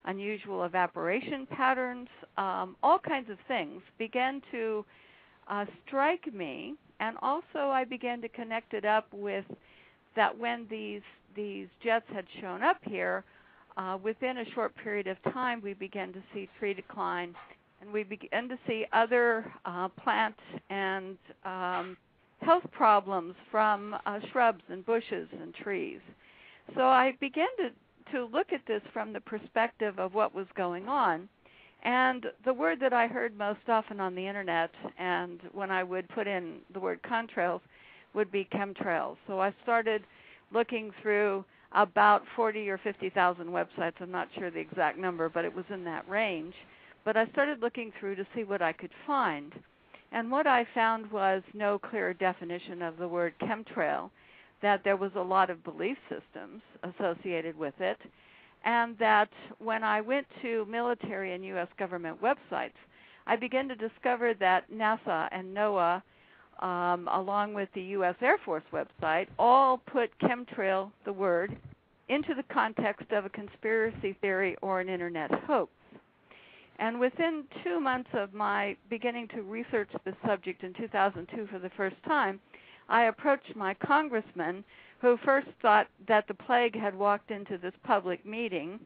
unusual evaporation patterns, all kinds of things began to strike me, and also I began to connect it up with that when these jets had shown up here, within a short period of time, we began to see tree decline, and we began to see other plant and health problems from shrubs and bushes and trees. So I began to look at this from the perspective of what was going on. And the word that I heard most often on the internet, and when I would put in the word contrails, would be chemtrails. So I started looking through about 40 or 50,000 websites. I'm not sure the exact number, but it was in that range. But I started looking through to see what I could find. And what I found was no clear definition of the word chemtrail, that there was a lot of belief systems associated with it, and that when I went to military and U.S. government websites, I began to discover that NASA and NOAA, along with the U.S. Air Force website, all put chemtrail, the word, into the context of a conspiracy theory or an internet hoax. And within 2 months of my beginning to research the subject in 2002 for the first time, I approached my congressman, who first thought that the plague had walked into this public meeting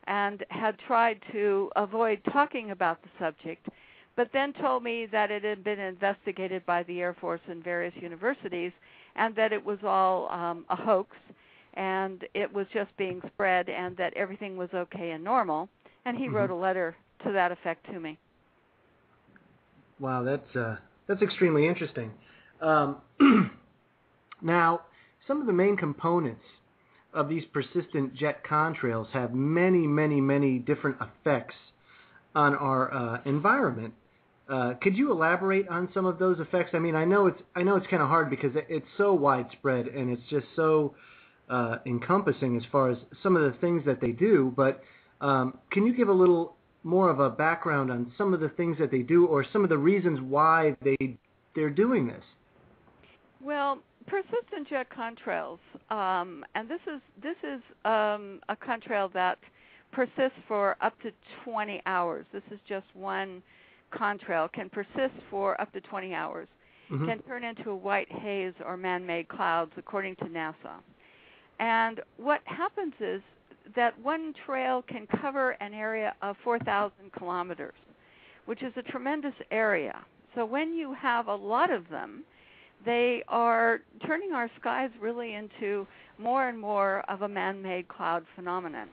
and had tried to avoid talking about the subject, but then told me that it had been investigated by the Air Force and various universities, and that it was all a hoax, and it was just being spread, and that everything was okay and normal. And he wrote a letter to that effect to me. Wow, that's extremely interesting. Now, some of the main components of these persistent jet contrails have many, many, many different effects on our environment. Could you elaborate on some of those effects? I mean, I know it's kind of hard because it's so widespread and it's just so encompassing as far as some of the things that they do. But can you give a little more of a background on some of the things that they do, or some of the reasons why they're doing this? Well, persistent jet contrails, and this is a contrail that persists for up to 20 hours. This is just one contrail, can persist for up to 20 hours, can turn into a white haze or man-made clouds, according to NASA. And what happens is that one trail can cover an area of 4,000 kilometers, which is a tremendous area. So when you have a lot of them, they are turning our skies really into more and more of a man-made cloud phenomenon.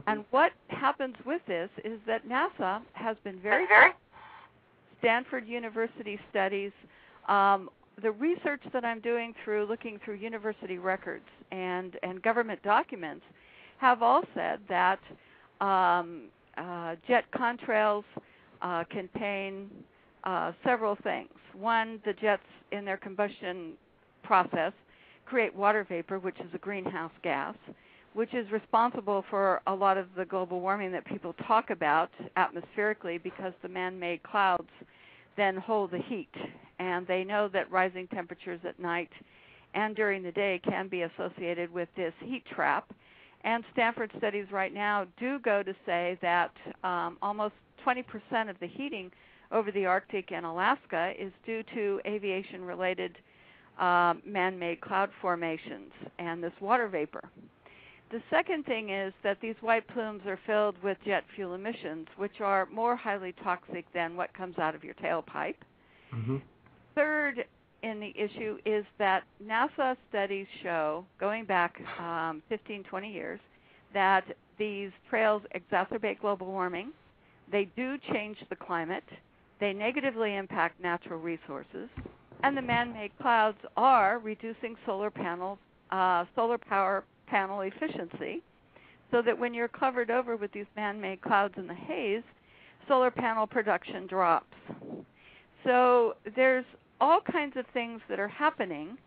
And what happens with this is that NASA has been very Stanford University studies, the research that I'm doing through looking through university records and government documents have all said that jet contrails contain several things. One, the jets in their combustion process create water vapor, which is a greenhouse gas, which is responsible for a lot of the global warming that people talk about atmospherically, because the man-made clouds then hold the heat. And they know that rising temperatures at night and during the day can be associated with this heat trap. And Stanford studies right now do go to say that almost 20% of the heating over the Arctic and Alaska is due to aviation-related man-made cloud formations and this water vapor. The second thing is that these white plumes are filled with jet fuel emissions, which are more highly toxic than what comes out of your tailpipe. Third in the issue is that NASA studies show, going back 15, 20 years, that these trails exacerbate global warming. They do change the climate. They negatively impact natural resources. And the man-made clouds are reducing solar power panel efficiency, so that when you're covered over with these man-made clouds in the haze, solar panel production drops. So there's all kinds of things that are happening,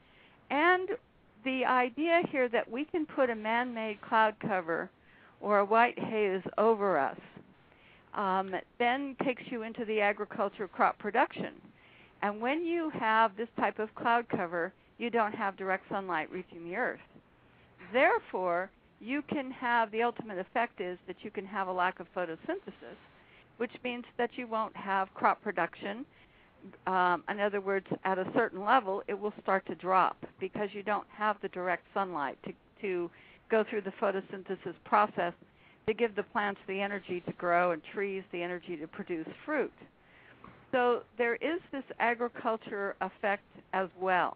and the idea here that we can put a man-made cloud cover or a white haze over us then takes you into the agriculture crop production. And when you have this type of cloud cover, you don't have direct sunlight reaching the earth. Therefore, you can have, the ultimate effect is that you can have a lack of photosynthesis, which means that you won't have crop production. In other words, at a certain level, it will start to drop because you don't have the direct sunlight to go through the photosynthesis process to give the plants the energy to grow and trees the energy to produce fruit. So there is this agriculture effect as well.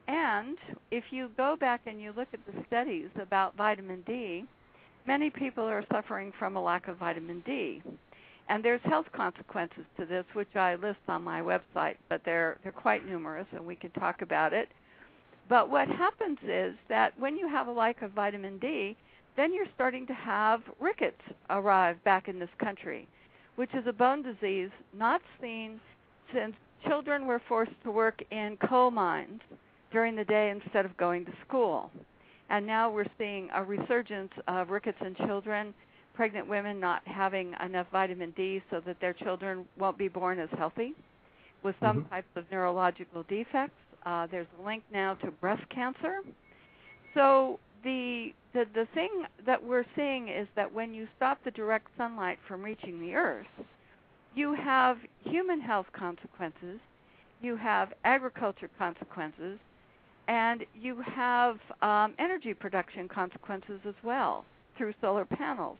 And if you go back and you look at the studies about vitamin D, many people are suffering from a lack of vitamin D. And there's health consequences to this, which I list on my website, but they're quite numerous, and we can talk about it. But what happens is that when you have a lack of vitamin D, then you're starting to have rickets arrive back in this country, which is a bone disease not seen since children were forced to work in coal mines during the day instead of going to school. And now we're seeing a resurgence of rickets in children, pregnant women not having enough vitamin D so that their children won't be born as healthy with some types of neurological defects. There's a link now to breast cancer. So the thing that we're seeing is that when you stop the direct sunlight from reaching the earth, you have human health consequences, you have agriculture consequences, and you have energy production consequences as well through solar panels.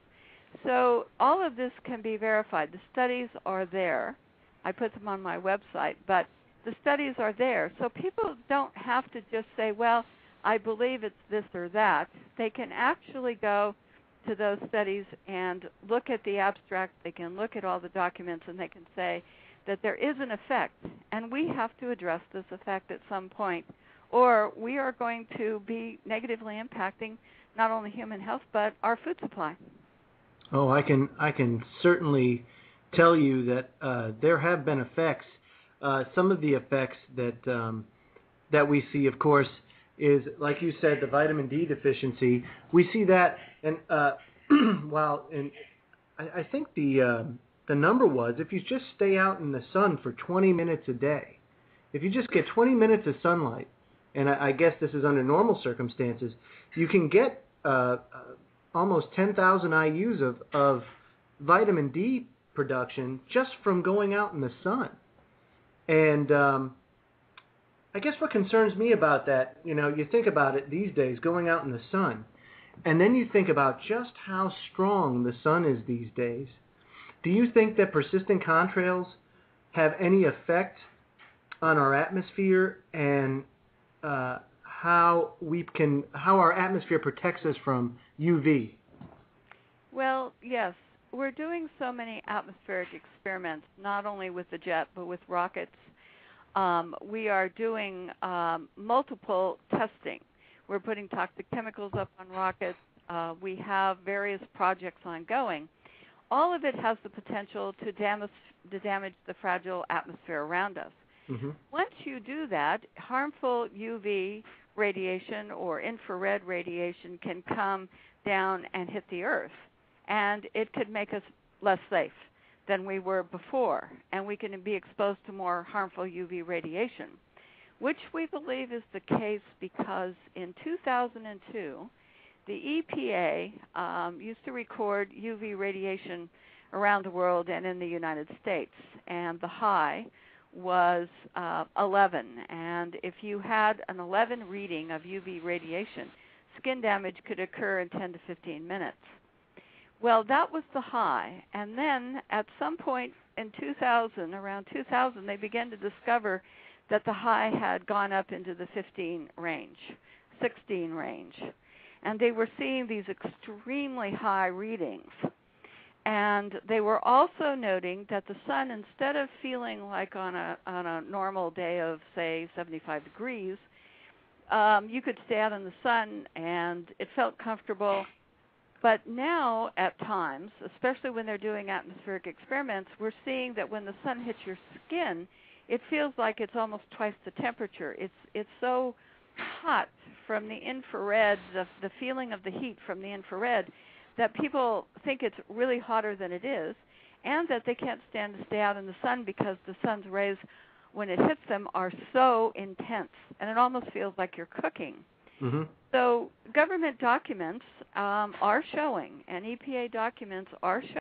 So all of this can be verified. The studies are there. I put them on my website, but the studies are there. So people don't have to just say, well, I believe it's this or that. They can actually go to those studies and look at the abstract. They can look at all the documents, and they can say that there is an effect, and we have to address this effect at some point, or we are going to be negatively impacting not only human health but our food supply. Oh, I can certainly tell you that there have been effects. Some of the effects that we see, of course, is, like you said, the vitamin D deficiency. We see that, and I think the number was, if you just stay out in the sun for 20 minutes a day, if you just get 20 minutes of sunlight, and I guess this is under normal circumstances, you can get almost 10,000 IUs of vitamin D production just from going out in the sun. And I guess what concerns me about that, you think about it these days, going out in the sun, and then you think about just how strong the sun is these days. Do you think that persistent contrails have any effect on our atmosphere and how our atmosphere protects us from UV? Well, yes. We're doing so many atmospheric experiments, not only with the jet, but with rockets. We are doing multiple testing. We're putting toxic chemicals up on rockets. We have various projects ongoing. All of it has the potential to damage the fragile atmosphere around us. Mm-hmm. Once you do that, harmful UV radiation or infrared radiation can come down and hit the Earth, and it could make us less safe than we were before, and we can be exposed to more harmful UV radiation, which we believe is the case because in 2002, the EPA used to record UV radiation around the world and in the United States, and the high was 11. And if you had an 11 reading of UV radiation, skin damage could occur in 10 to 15 minutes. Well, that was the high. And then at some point in 2000, around 2000, they began to discover that the high had gone up into the 15 range, 16 range. And they were seeing these extremely high readings. And they were also noting that the sun, instead of feeling like on a normal day of, say, 75 degrees, you could stay out in the sun and it felt comfortable. But now, at times, especially when they're doing atmospheric experiments, we're seeing that when the sun hits your skin, it feels like it's almost twice the temperature. It's so hot from the infrared, the feeling of the heat from the infrared, that people think it's really hotter than it is, and that they can't stand to stay out in the sun because the sun's rays, when it hits them, are so intense, and it almost feels like you're cooking. Mm-hmm. So government documents are showing, and EPA documents are